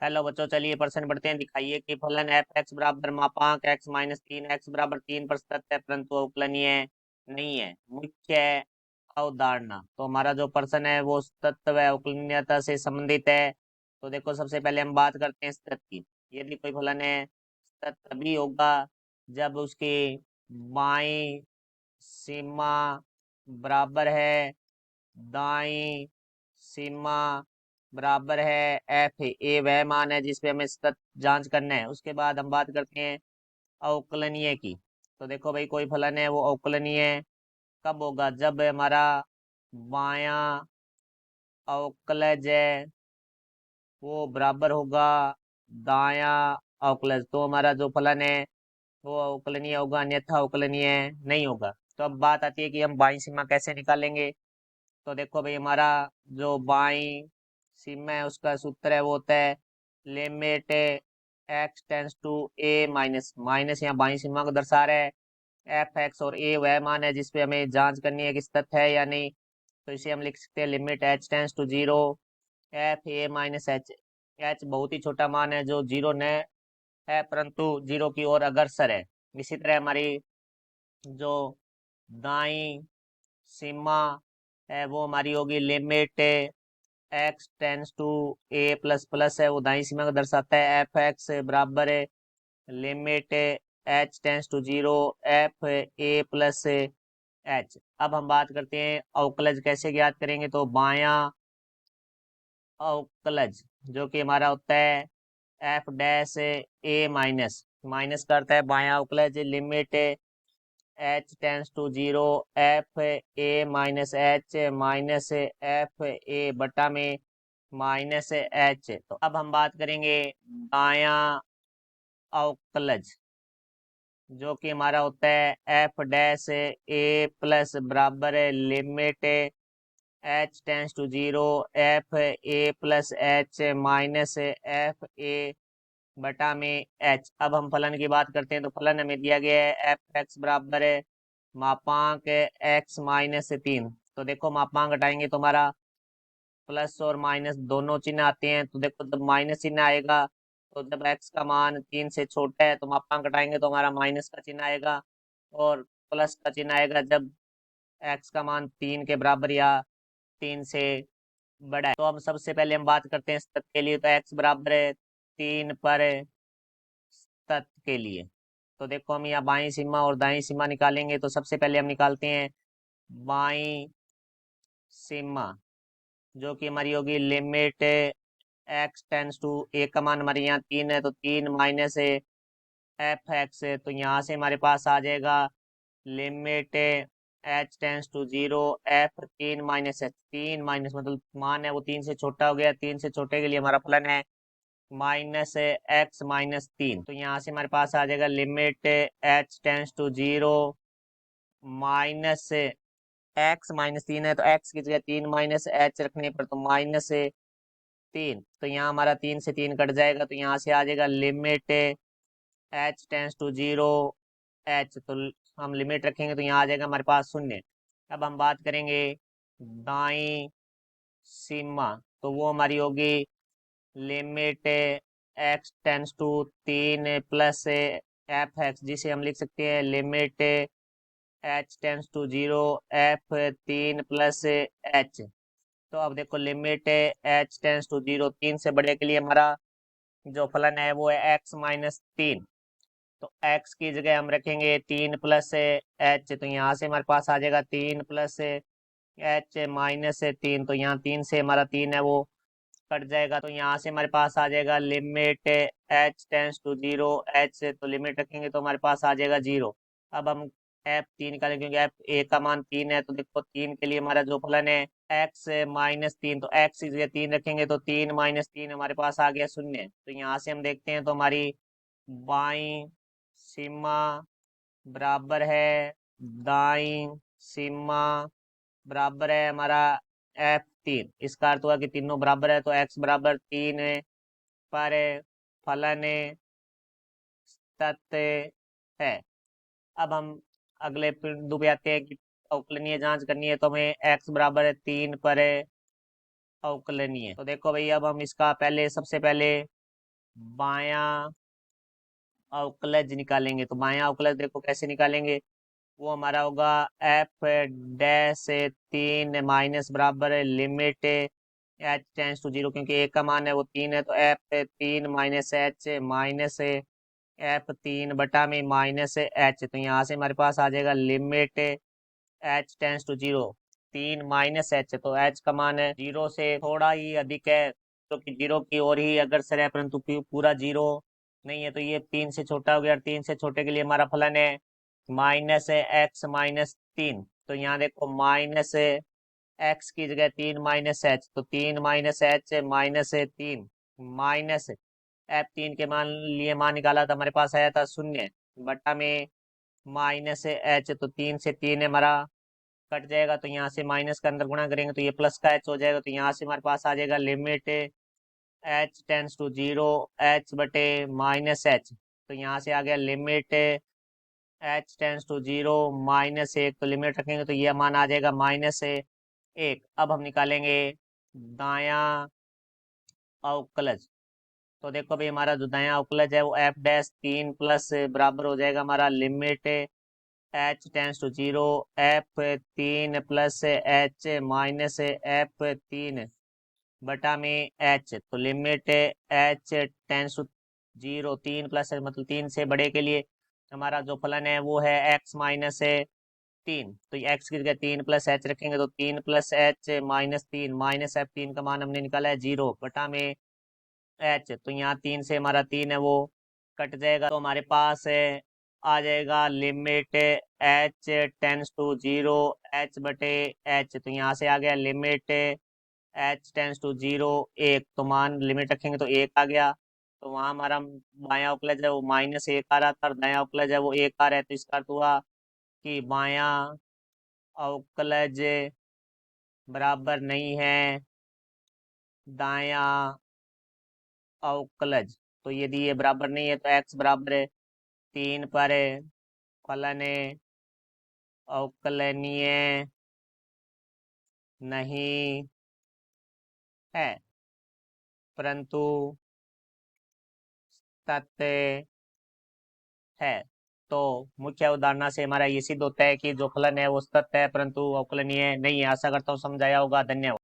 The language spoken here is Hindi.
हेलो बच्चों, चलिए प्रश्न पढ़ते हैं। दिखाइए कि फलन एफ एक्स बराबर मापांक एक्स माइनस तीन एक्स बराबर तीन पर सत्य है परंतु अवकलनीय नहीं है। मुख्य अवधारणा। तो हमारा जो प्रश्न है वो तत्व अवकलनीयता से संबंधित है। तो देखो, सबसे पहले हम बात करते हैं तत्व की। यदि कोई फलन है, तत्व तभी होगा जब उसकी बाई सीमा बराबर है दाई सीमा बराबर है एफ। ए वह मान है जिसपे हमें सतत जांच करना है। उसके बाद हम बात करते हैं अवकलनीय की। तो देखो भाई, कोई फलन है वो अवकलनीय कब होगा? जब हमारा बायां अवकलज है वो बराबर होगा दायां अवकलज। तो हमारा जो फलन है वो अवकलनीय होगा, अन्यथा अवकलनीय नहीं होगा। तो अब बात आती है कि हम बाईं सीमा कैसे निकालेंगे। तो देखो भाई, हमारा जो बाई सीमा है उसका सूत्र है वो होता है limit x tends to a minus. Minus यहाँ बाई सीमा को दर्शा रहा है। एफ एक्स और ए वह मान है जिसपे हमें जांच करनी है कि तथ्य है या नहीं। तो इसे हम लिख सकते हैं limit h tends to zero f a minus h. H बहुत ही छोटा मान है जो जीरो न है परंतु जीरो की ओर अग्रसर है। इसी तरह हमारी जो दाई सीमा है वो हमारी होगी limit x tends to a plus plus है, वो दाई सीमा को दर्शाता है। एफ एक्स बराबर है limit h tends to zero f a plus h. अब हम बात करते हैं अवकलज कैसे ज्ञात करेंगे। तो बायां अवकलज जो कि हमारा होता है f dash a minus. Minus करता है बायां अवकलज limit h tends to zero f a minus h minus f a बटा में माइनस एच। तो अब हम बात करेंगे दायां अवकलज जो कि हमारा होता है एफ डैश ए प्लस बराबर है limit h tends to zero f a plus h minus f a बटा में एच। अब हम फलन की बात करते हैं। तो फलन हमें दिया गया है एफ एक्स बराबर है मापांक एक्स माइनस तीन। तो देखो, मापांक हटाएंगे तो हमारा प्लस और माइनस दोनों चिन्ह आते हैं। तो देखो, जब माइनस चिन्ह आएगा तो जब एक्स का मान तीन से छोटा है तो मापांक हटाएंगे तो हमारा माइनस का चिन्ह आएगा, और प्लस का चिन्ह आएगा जब एक्स का मान तीन के बराबर या तीन से बड़ा है। तो हम सबसे पहले हम बात करते हैं इस तथ्य के लिए। तो एक्स बराबर है तीन पर तथ्य के लिए। तो देखो, हम यहाँ बाईं सीमा और दाईं सीमा निकालेंगे। तो सबसे पहले हम निकालते हैं बाईं सीमा जो कि हमारी होगी लिमिट एक्स टेंस टू ए का मान हमारे यहाँ तीन है तो तीन माइनस एफ एक्स। तो यहाँ से हमारे पास आ जाएगा limit h tends to zero f तीन माइनस एच। तीन माइनस मतलब मान है वो तीन से छोटा हो गया, तीन से छोटे के लिए हमारा फलन है माइनस एक्स माइनस तीन। तो यहाँ से हमारे पास आ जाएगा limit h tends to zero minus x minus तीन है तो एक्स की जगह तीन माइनस एच रखने पर तो माइनस तीन। तो यहाँ हमारा तीन से तीन कट जाएगा तो यहाँ से आ जाएगा limit h tends to zero h. तो हम लिमिट रखेंगे तो यहाँ आ जाएगा हमारे पास शून्य। अब हम बात करेंगे दाई सीमा। तो वो हमारी होगी लिमिट एक्स टेंस टू तीन प्लस एफ एक्स, जिसे हम लिख सकते हैं limit h tends to zero f तीन प्लस एच। तो अब देखो, limit h tends to zero तीन से बड़े के लिए हमारा जो फलन है वो है एक्स माइनस तीन। तो एक्स की जगह हम रखेंगे तीन प्लस एच। तो यहाँ से हमारे पास आ जाएगा तीन प्लस एच माइनस तीन। तो यहाँ तीन से हमारा तीन है वो कट जाएगा तो यहाँ से हमारे पास आ जाएगा limit h tends to zero h. तो लिमिट रखेंगे तो हमारे पास आ जाएगा जीरो। अब हम एफ तीन निकालेंगे क्योंकि एफ ए का मान तीन है। तो देखो, तीन के लिए हमारा जो फलन है एक्स माइनस तीन, तो एक्स की जगह तीन रखेंगे तो तीन माइनस तीन हमारे पास आ गया शून्य। तो यहाँ से हम देखते हैं तो हमारी बाई सीमा बराबर है दाई सीमा बराबर है हमारा एफ तीन। इसका अर्थ हुआ कि तीनों बराबर है तो एक्स बराबर तीन पर फलन तत्व है। अब हम अगले बिंदु पे आते हैं कि अवकलनीय जांच करनी है। तो हमें एक्स बराबर है तीन पर अवकलनीय। तो देखो भाई, अब हम इसका पहले सबसे पहले बायां अवकलज निकालेंगे। तो बायां अवकलज देखो कैसे निकालेंगे, वो हमारा होगा एफ डैश से 3 माइनस बराबर है limit h tends to zero, क्योंकि एक का मान है वो 3 है, तो f 3 minus h minus f 3 बटा में माइनस एच। तो यहाँ से हमारे पास आ जाएगा limit h tends to zero 3 minus h. तो एच का मान है जीरो से थोड़ा ही अधिक है, तो कि जीरो की ओर ही अग्रसर है, परंतु पूरा जीरो नहीं है। तो ये 3 से छोटा हो गया, 3 से छोटे के लिए हमारा फलन है माइनस एक्स माइनस 3। तो यहाँ देखो माइनस एक्स की जगह 3 माइनस एच, तो 3 minus h minus 3 minus f 3 के मान लिए मान निकाला था, हमारे पास आया था 0 बटा में माइनस एच। तो 3 से 3 हमारा कट जाएगा, तो यहाँ से माइनस का अंदर गुणा करेंगे तो ये प्लस का एच हो जाएगा। तो यहाँ से हमारे पास आ जाएगा limit h tends to zero h बटे माइनस एच। तो यहाँ से आ गया limit h tends to zero minus 1। तो लिमिट रखेंगे तो ये मान आ जाएगा माइनस 1। अब हम निकालेंगे दायां अवकलज। तो देखो भाई हमारा जो दायां अवकलज है वो एफ डैश 3 प्लस बराबर हो जाएगा हमारा limit h tends to zero f 3 plus h minus f 3 बटा में एच। तो limit h tends to zero 3 plus मतलब 3 से बड़े के लिए हमारा जो फलन है वो है एक्स माइनस 3। तो ये एक्स की जगह 3 प्लस एच रखेंगे, तो 3 plus h minus 3 minus f 3 का मान हमने निकाला है 0 बटा में एच। तो यहाँ 3 से हमारा 3 है वो कट जाएगा, तो हमारे पास है आ जाएगा limit h tends to zero h बटे एच। तो यहाँ से आ गया limit h tends to zero 1। तो मान लिमिट रखेंगे तो 1 आ गया। तो वहाँ हमारा बायां अवकलज है वो माइनस 1 आ रहा था और दायां अवकलज है वो 1 आ रहा है। तो इसका अर्थ हुआ कि बायां अवकलज बराबर नहीं है दायां अवकलज। तो यदि ये बराबर नहीं है तो एक्स बराबर है 3 पर फलन अवकलनीय नहीं है, परंतु सत्य है। तो मुख्य उदाहरण से हमारा ये सिद्ध होता है कि जो फलन है वो सत्य है परंतु अवकलनीय नहीं है। आशा करता हूँ समझ आया होगा। धन्यवाद।